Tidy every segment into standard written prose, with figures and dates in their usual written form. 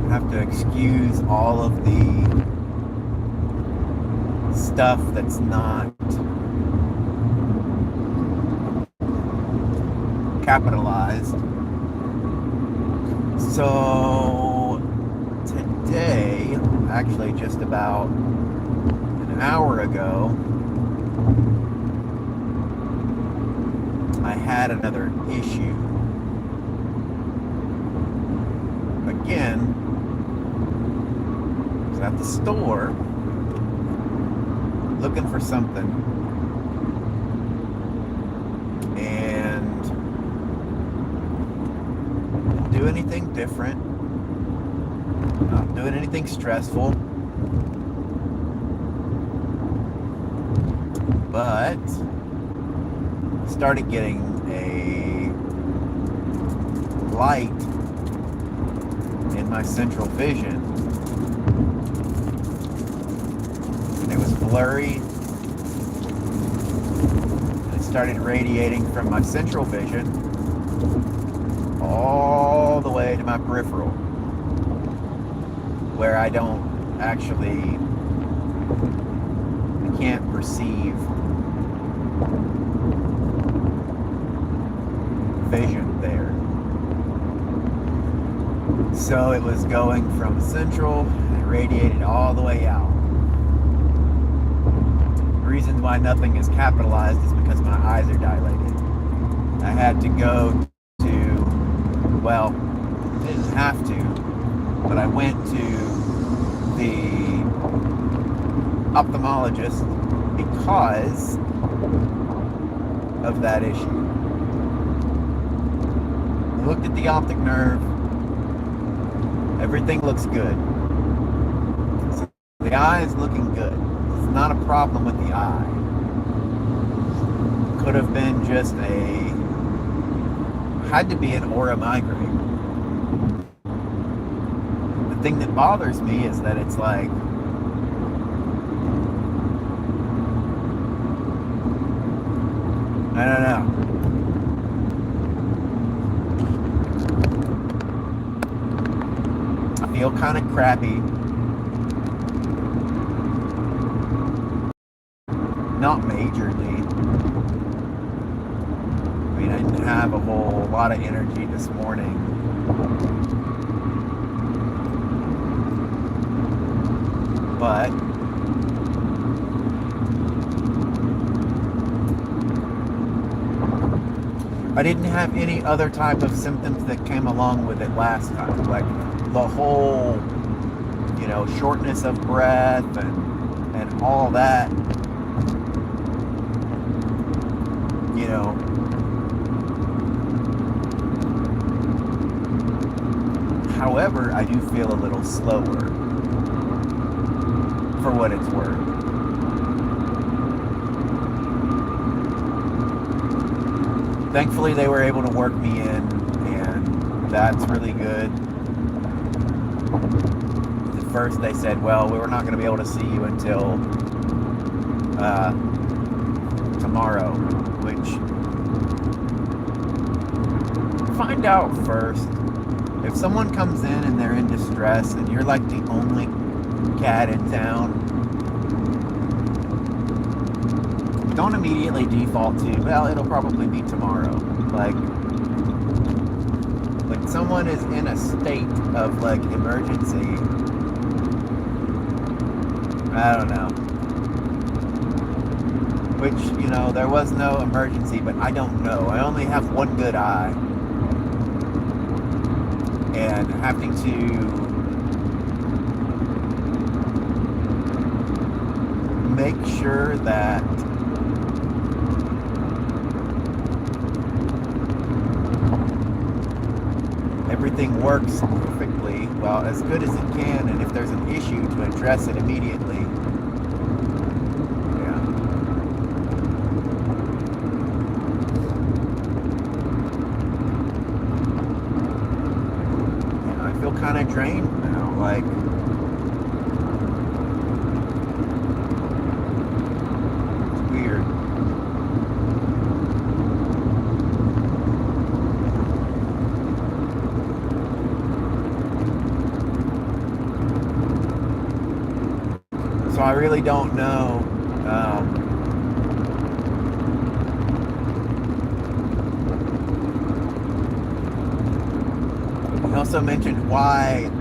have to excuse all of the stuff that's not capitalized. So today, actually just about an hour ago, I had another issue. Again, I was at the store looking for something, and didn't do anything different, not doing anything stressful, but started getting a light in my central vision, and it was blurry, and it started radiating from my central vision all the way to my peripheral, where I can't perceive vision there. So it was going from central and radiated all the way out. The reason why nothing is capitalized is because my eyes are dilated. I had to go to, well, didn't have to, but I went to the ophthalmologist because of that issue. I looked at the optic nerve. Everything looks good. So the eye is looking good. It's not a problem with the eye. Could have been just had to be an aura migraine. The thing that bothers me is that it's like, I don't know. I feel kind of crappy. Not majorly. I mean, I didn't have a whole lot of energy this morning. But I didn't have any other type of symptoms that came along with it last time. Like the whole, shortness of breath and all that. However, I do feel a little slower, for what it's worth. Thankfully, they were able to work me in, and that's really good. At first, they said, well, we were not going to be able to see you until tomorrow, which, find out first. If someone comes in and they're in distress and you're like the only cat in town, don't immediately default to, well, it'll probably be tomorrow. Like someone is in a state of like emergency, I don't know. Which, there was no emergency, but I don't know. I only have one good eye. And having to make sure that everything works perfectly, well, as good as it can, and if there's an issue, to address it immediately. Kind of drained now, like it's weird. So I really don't know. He also mentioned why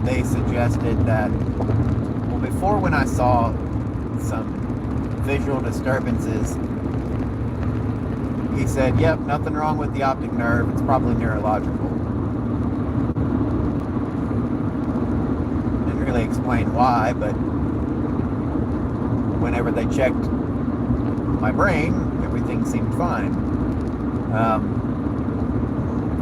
they suggested that, well, before, when I saw some visual disturbances, he said, yep, nothing wrong with the optic nerve, it's probably neurological. Didn't really explain why, but whenever they checked my brain, everything seemed fine.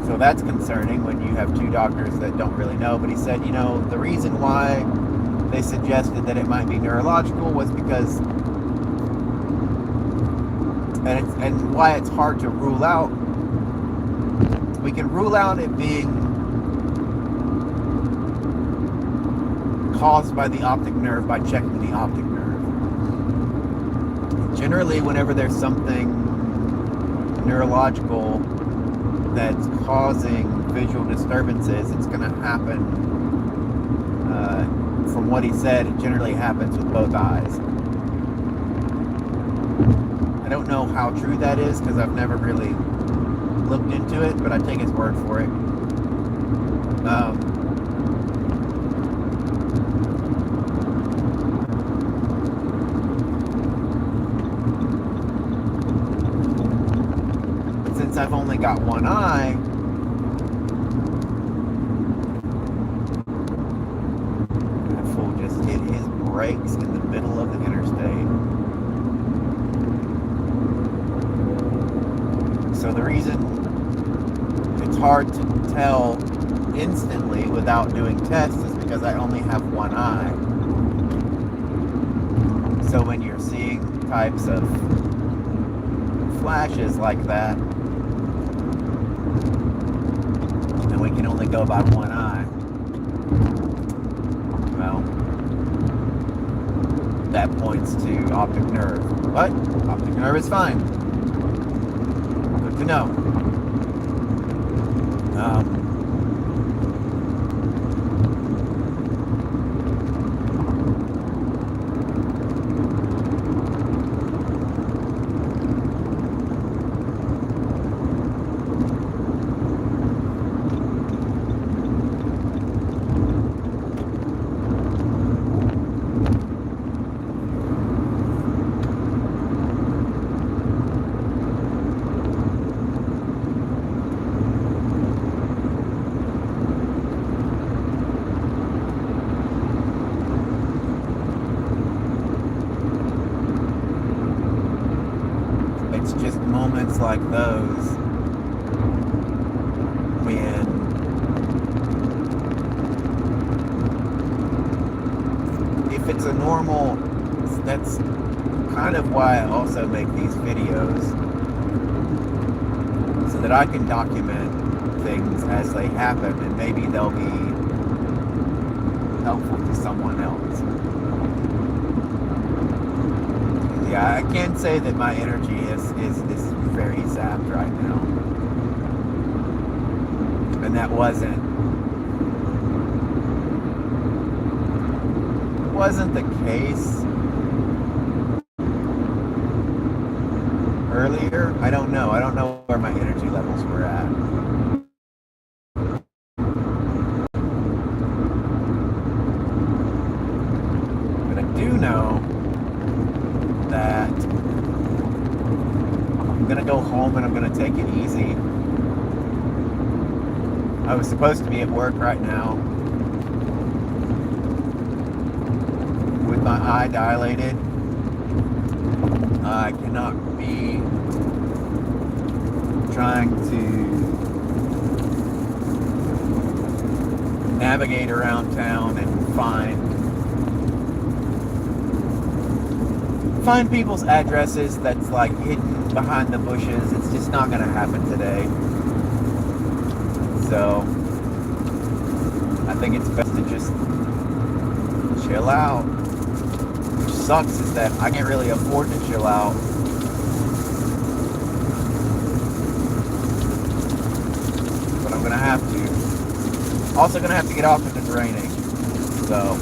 So that's concerning when you have two doctors that don't really know. But he said, the reason why they suggested that it might be neurological was because, and why it's hard to rule out, we can rule out it being caused by the optic nerve by checking the optic nerve. Generally, whenever there's something neurological that's causing visual disturbances, it's going to happen. From what he said, it generally happens with both eyes. I don't know how true that is because I've never really looked into it, but I take his word for it. Since I've only got one eye, that fool just hit his brakes in the middle of the interstate. So the reason it's hard to tell instantly without doing tests is because I only have one eye. So when you're seeing types of flashes like that, and we can only go by one eye, well, that points to optic nerve. But optic nerve is fine. Good to know. It's just moments like those when if it's a normal, that's kind of why I also make these videos, so that I can document things as they happen, and maybe they'll be helpful to someone else. Yeah, I can say that my energy is very zapped right now. And that wasn't the case earlier. I don't know. I don't know where my energy levels were at. But I do know that I'm gonna go home and I'm gonna take it easy. I was supposed to be at work right now with my eye dilated. I cannot be trying to navigate around town and find people's addresses that's like hidden behind the bushes. It's just not gonna happen today. So I think it's best to just chill out. Which sucks is that I can't really afford to chill out. But I'm gonna have to. Also gonna have to get off if it's raining. So